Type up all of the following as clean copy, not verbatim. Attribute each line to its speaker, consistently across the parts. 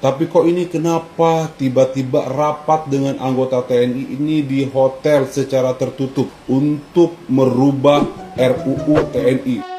Speaker 1: Tapi kok ini kenapa tiba-tiba rapat dengan anggota TNI ini di hotel secara tertutup untuk merubah RUU TNI?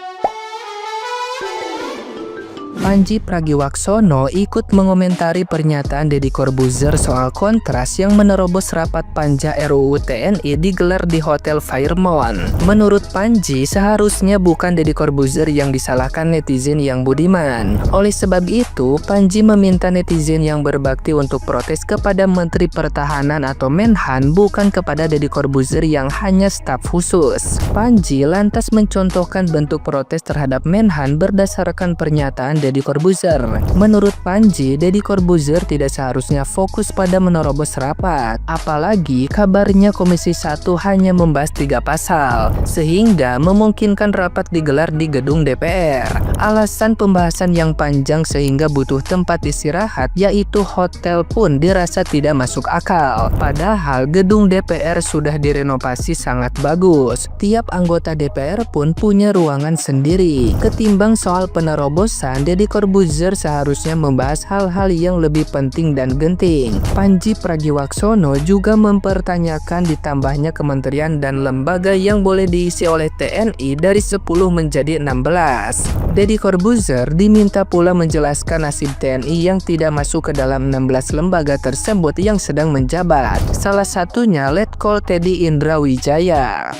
Speaker 2: Pandji Pragiwaksono ikut mengomentari pernyataan Deddy Corbuzier soal kontras yang menerobos rapat panja RUU TNI digelar di Hotel Fairmont. Menurut Pandji, seharusnya bukan Deddy Corbuzier yang disalahkan netizen yang budiman. Oleh sebab itu, Pandji meminta netizen yang berbakti untuk protes kepada Menteri Pertahanan atau Menhan, bukan kepada Deddy Corbuzier yang hanya staf khusus. Pandji lantas mencontohkan bentuk protes terhadap Menhan berdasarkan pernyataan Deddy Corbuzier. Menurut Pandji, Deddy Corbuzier tidak seharusnya fokus pada menerobos rapat. Apalagi kabarnya Komisi 1 hanya membahas 3 pasal, sehingga memungkinkan rapat digelar di gedung DPR. Alasan pembahasan yang panjang sehingga butuh tempat istirahat, yaitu hotel, pun dirasa tidak masuk akal. Padahal gedung DPR sudah direnovasi sangat bagus. Tiap anggota DPR pun punya ruangan sendiri. Ketimbang soal penerobosan, Deddy Corbuzier seharusnya membahas hal-hal yang lebih penting dan genting. Pandji Pragiwaksono juga mempertanyakan ditambahnya kementerian dan lembaga yang boleh diisi oleh TNI dari 10 menjadi 16. Deddy Corbuzier diminta pula menjelaskan nasib TNI yang tidak masuk ke dalam 16 lembaga tersebut yang sedang menjabat. Salah satunya Letkol Teddy Indra Wijaya.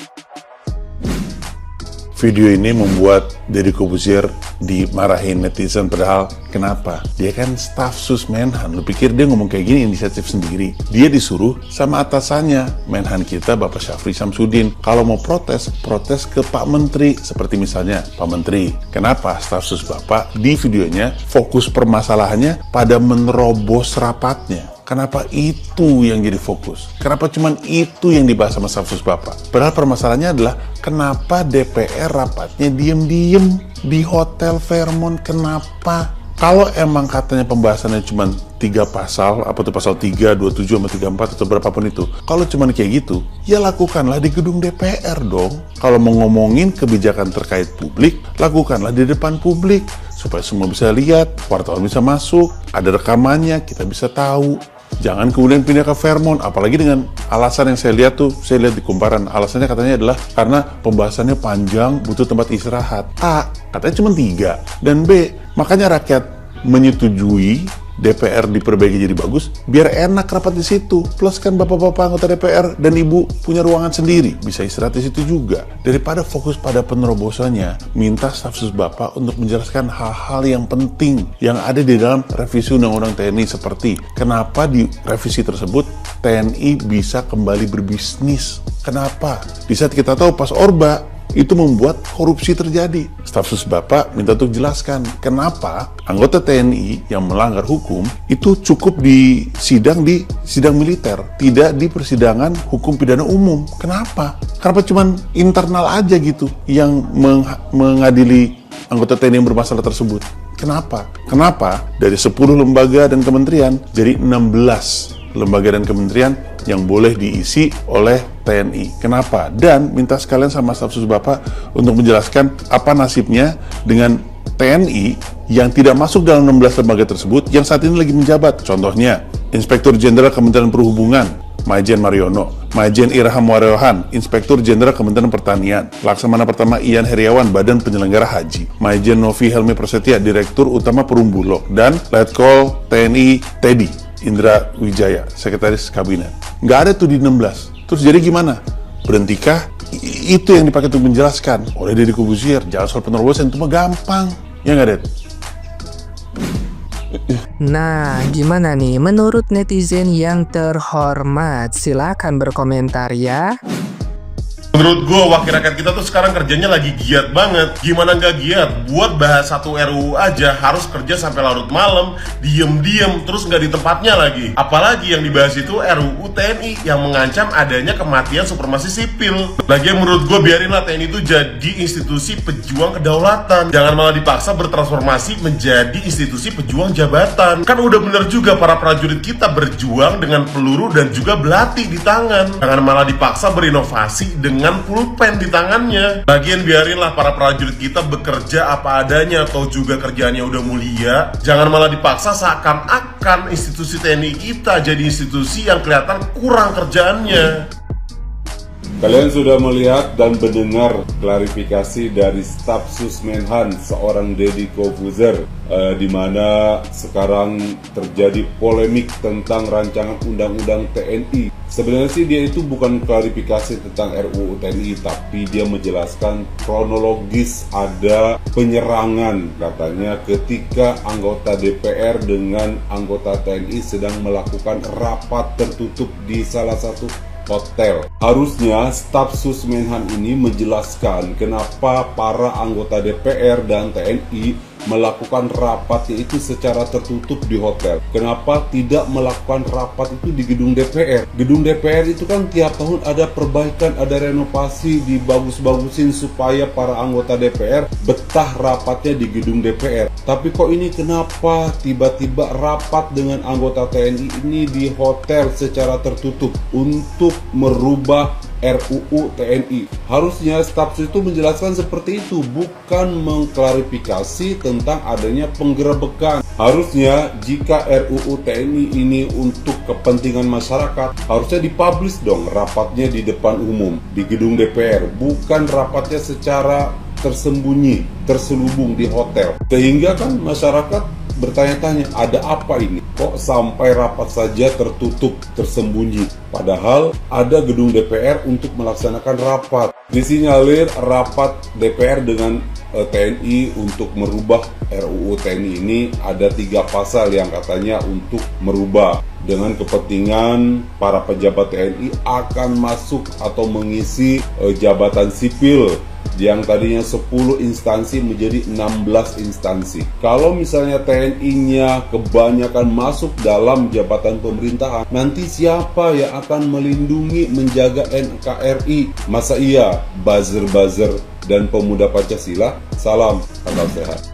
Speaker 3: Video ini membuat Deddy Corbuzier dimarahin netizen, padahal kenapa? Dia kan staf sus Menhan. Lu pikir dia ngomong kayak gini inisiatif sendiri? Dia disuruh sama atasannya, Menhan kita Bapak Syafri Samsudin. Kalau mau protes, protes ke Pak Menteri. Seperti misalnya, Pak Menteri, kenapa staf sus Bapak di videonya fokus permasalahannya pada menerobos rapatnya? Kenapa itu yang jadi fokus? Kenapa cuman itu yang dibahas sama staf sus Bapak? Padahal permasalahannya adalah kenapa DPR rapatnya diem-diem di Hotel Fairmont? Kenapa? Kalau emang katanya pembahasannya cuma 3 pasal, apa tuh pasal 3, 27, sama 34 atau berapapun itu. Kalau cuma kayak gitu, ya lakukanlah di gedung DPR dong. Kalau mau ngomongin kebijakan terkait publik, lakukanlah di depan publik. Supaya semua bisa lihat, wartawan bisa masuk, ada rekamannya, kita bisa tahu. Jangan kemudian pindah ke Fairmont, apalagi dengan alasan yang saya lihat di kumparan. Alasannya katanya adalah karena pembahasannya panjang, butuh tempat istirahat. A, katanya cuma 3. Dan B, makanya rakyat menyetujui DPR diperbaiki jadi bagus, biar enak rapat di situ. Plus kan bapak-bapak anggota DPR dan ibu punya ruangan sendiri, bisa istirahat di situ juga. Daripada fokus pada penerobosannya, minta staf sus Bapak untuk menjelaskan hal-hal yang penting yang ada di dalam revisi Undang-Undang TNI, seperti kenapa di revisi tersebut TNI bisa kembali berbisnis. Kenapa? Di saat kita tahu pas Orba itu membuat korupsi terjadi. Staf sus Bapak minta untuk jelaskan kenapa anggota TNI yang melanggar hukum itu cukup di sidang militer, tidak di persidangan hukum pidana umum. Kenapa? Kenapa cuman internal aja gitu yang mengadili anggota TNI yang bermasalah tersebut? Kenapa? Kenapa dari 10 lembaga dan kementerian jadi 16 lembaga dan kementerian yang boleh diisi oleh TNI. Kenapa? Dan minta sekalian sama staf sus Bapak untuk menjelaskan apa nasibnya dengan TNI yang tidak masuk dalam 16 lembaga tersebut yang saat ini lagi menjabat. Contohnya, Inspektur Jenderal Kementerian Perhubungan, Maijen Mariono, Maijen Irham Wariohan, Inspektur Jenderal Kementerian Pertanian, Laksamana Pertama Ian Heriawan, Badan Penyelenggara Haji, Maijen Novi Helmi Prasetya, Direktur Utama Perumbulok, dan Letkol TNI Teddy Indra Wijaya, Sekretaris Kabinet. Nggak ada tuh di 16. Terus jadi gimana? Berhentikah? Itu yang dipakai untuk menjelaskan oleh Deddy Corbuzier. Jangan soal penerobosan, itu mah gampang. Ya nggak, Ded?
Speaker 2: Nah, gimana nih menurut netizen yang terhormat? Silakan berkomentar ya.
Speaker 4: Menurut gue, wakil rakyat kita tuh sekarang kerjanya lagi giat banget. Gimana nggak giat? Buat bahas satu RUU aja harus kerja sampai larut malam, diem-diem, terus nggak di tempatnya lagi. Apalagi yang dibahas itu RUU TNI yang mengancam adanya kematian supremasi sipil. Lagi yang menurut gue, biarinlah TNI itu jadi institusi pejuang kedaulatan. Jangan malah dipaksa bertransformasi menjadi institusi pejuang jabatan. Kan udah bener juga para prajurit kita berjuang dengan peluru dan juga belati di tangan. Jangan malah dipaksa berinovasi dengan dengan pulpen di tangannya. Bagian biarinlah para prajurit kita bekerja apa adanya, atau juga kerjaannya udah mulia. Jangan malah dipaksa seakan-akan institusi TNI kita jadi institusi yang kelihatan kurang kerjaannya.
Speaker 1: Kalian sudah melihat dan mendengar klarifikasi dari staf Susmenhan, seorang Deddy Corbuzier, di mana sekarang terjadi polemik tentang rancangan undang-undang TNI. Sebenarnya sih dia itu bukan klarifikasi tentang RUU TNI, tapi dia menjelaskan kronologis ada penyerangan katanya ketika anggota DPR dengan anggota TNI sedang melakukan rapat tertutup di salah satu hotel. Harusnya staf Susmenhan ini menjelaskan kenapa para anggota DPR dan TNI melakukan rapat yaitu secara tertutup di hotel. Kenapa tidak melakukan rapat itu di gedung DPR? Gedung DPR itu kan tiap tahun ada perbaikan, ada renovasi, dibagus-bagusin supaya para anggota DPR betah rapatnya di gedung DPR. Tapi kok ini kenapa tiba-tiba rapat dengan anggota TNI ini di hotel secara tertutup untuk merubah RUU TNI? Harusnya staf itu menjelaskan seperti itu, bukan mengklarifikasi tentang adanya penggerebekan. Harusnya jika RUU TNI ini untuk kepentingan masyarakat, harusnya dipublish dong rapatnya di depan umum, di gedung DPR, bukan rapatnya secara tersembunyi, terselubung di hotel. Sehingga kan masyarakat bertanya-tanya, ada apa ini? Kok sampai rapat saja tertutup, tersembunyi? Padahal ada gedung DPR untuk melaksanakan rapat. Disinyalir rapat DPR dengan TNI untuk merubah RUU TNI ini ada 3 pasal yang katanya untuk merubah dengan kepentingan para pejabat TNI akan masuk atau mengisi jabatan sipil yang tadinya 10 instansi menjadi 16 instansi. Kalau misalnya TNI-nya kebanyakan masuk dalam jabatan pemerintahan, nanti siapa yang akan melindungi, menjaga NKRI? Masa iya buzzer-buzzer dan pemuda Pancasila? Salam, salam sehat.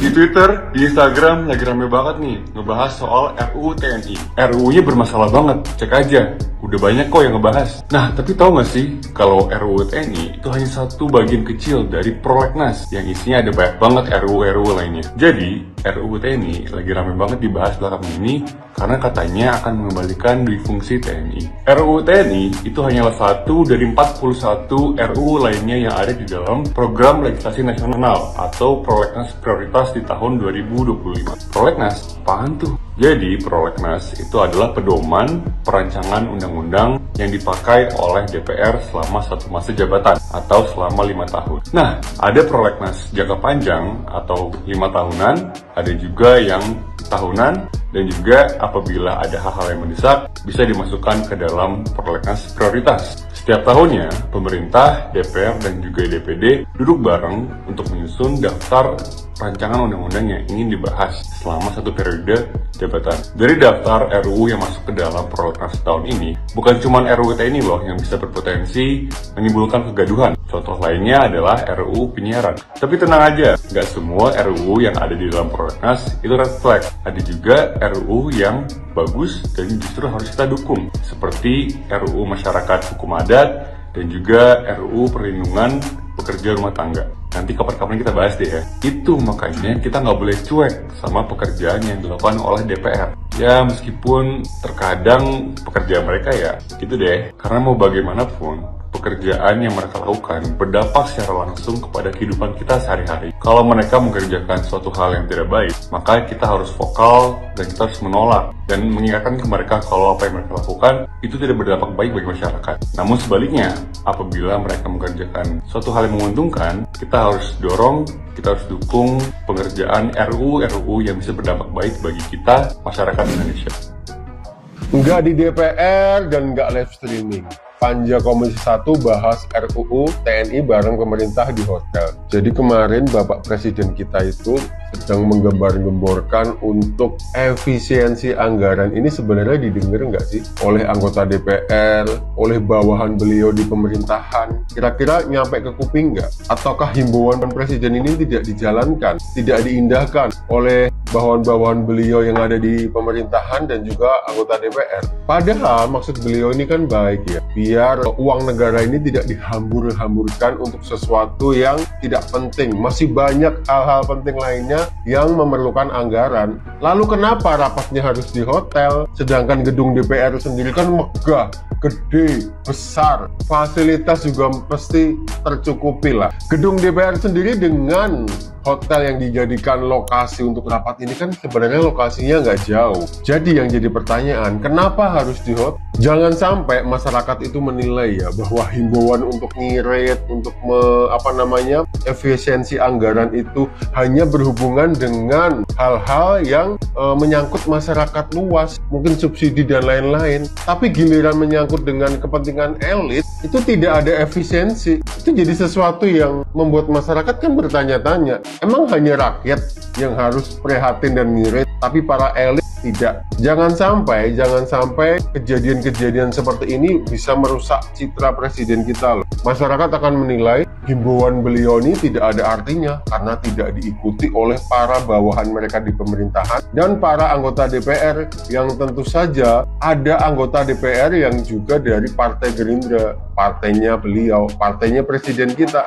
Speaker 5: Di Twitter, di Instagram lagi rame banget nih ngebahas soal RUU TNI. RUU-nya bermasalah banget, cek aja. Udah banyak kok yang ngebahas. Nah, tapi tahu nggak sih kalau RUU TNI itu hanya satu bagian kecil dari prolegnas yang isinya ada banyak banget RUU lainnya. Jadi, RUU TNI lagi rame banget dibahas belakangan ini karena katanya akan mengembalikan dui fungsi TNI. RUU TNI itu hanyalah satu dari 41 RUU lainnya yang ada di dalam Program Legislasi Nasional atau Prolegnas Prioritas di tahun 2025. Prolegnas, apaan tuh? Jadi, prolegnas itu adalah pedoman perancangan undang-undang yang dipakai oleh DPR selama satu masa jabatan atau selama 5 tahun. Nah, ada prolegnas jangka panjang atau 5 tahunan, ada juga yang tahunan, dan juga apabila ada hal-hal yang mendesak bisa dimasukkan ke dalam prolegnas prioritas. Setiap tahunnya, pemerintah, DPR, dan juga DPD duduk bareng untuk menyusun daftar rancangan undang-undang yang ingin dibahas selama satu periode jabatan. Dari daftar RUU yang masuk ke dalam prolegnas tahun ini, bukan cuma RUU TNI loh yang bisa berpotensi menimbulkan kegaduhan. Contoh lainnya adalah RUU penyiaran. Tapi tenang aja, nggak semua RUU yang ada di dalam prolegnas itu red flag. Ada juga RUU yang bagus dan justru harus kita dukung, seperti RUU Masyarakat Hukum Adat dan juga RUU Perlindungan Pekerja Rumah Tangga. Nanti kapan-kapan kita bahas deh ya. Itu makanya kita nggak boleh cuek sama pekerjaan yang dilakukan oleh DPR. Ya meskipun terkadang pekerjaan mereka ya gitu deh. Karena mau bagaimanapun, pekerjaan yang mereka lakukan berdampak secara langsung kepada kehidupan kita sehari-hari. Kalau mereka mengerjakan suatu hal yang tidak baik, maka kita harus vokal dan kita harus menolak dan mengingatkan ke mereka kalau apa yang mereka lakukan itu tidak berdampak baik bagi masyarakat. Namun sebaliknya, apabila mereka mengerjakan suatu hal yang menguntungkan, kita harus dorong, kita harus dukung pengerjaan RUU yang bisa berdampak baik bagi kita, masyarakat Indonesia.
Speaker 6: Nggak di DPR dan nggak live streaming. Panja Komisi 1 bahas RUU TNI bareng pemerintah di hotel. Jadi kemarin Bapak Presiden kita itu sedang menggembar-gemborkan untuk efisiensi anggaran ini sebenarnya didengar nggak sih oleh anggota DPR, oleh bawahan beliau di pemerintahan? Kira-kira nyampe ke kuping nggak? Ataukah himbauan presiden ini tidak dijalankan, tidak diindahkan oleh bawahan-bawahan beliau yang ada di pemerintahan dan juga anggota DPR? Padahal maksud beliau ini kan baik ya, biar uang negara ini tidak dihambur-hamburkan untuk sesuatu yang tidak penting. Masih banyak hal-hal penting lainnya yang memerlukan anggaran. Lalu kenapa rapatnya harus di hotel, sedangkan gedung DPR sendiri kan megah, gede, besar, fasilitas juga pasti tercukupi lah. Gedung DPR sendiri dengan hotel yang dijadikan lokasi untuk rapat ini kan sebenarnya lokasinya nggak jauh. Jadi yang jadi pertanyaan, kenapa harus di hotel? Jangan sampai masyarakat itu menilai ya bahwa himbauan untuk ngirit, untuk efisiensi anggaran itu hanya berhubungan dengan hal-hal yang menyangkut masyarakat luas, mungkin subsidi dan lain-lain. Tapi giliran menyangkut dengan kepentingan elit, itu tidak ada efisiensi. Itu jadi sesuatu yang membuat masyarakat kan bertanya-tanya, emang hanya rakyat yang harus prihatin dan ngirit, tapi para elit tidak. Jangan sampai kejadian-kejadian seperti ini bisa merusak citra presiden kita loh. Masyarakat akan menilai himbauan beliau ini tidak ada artinya karena tidak diikuti oleh para bawahan mereka di pemerintahan dan para anggota DPR yang tentu saja ada anggota DPR yang juga dari Partai Gerindra, partainya beliau, partainya presiden kita.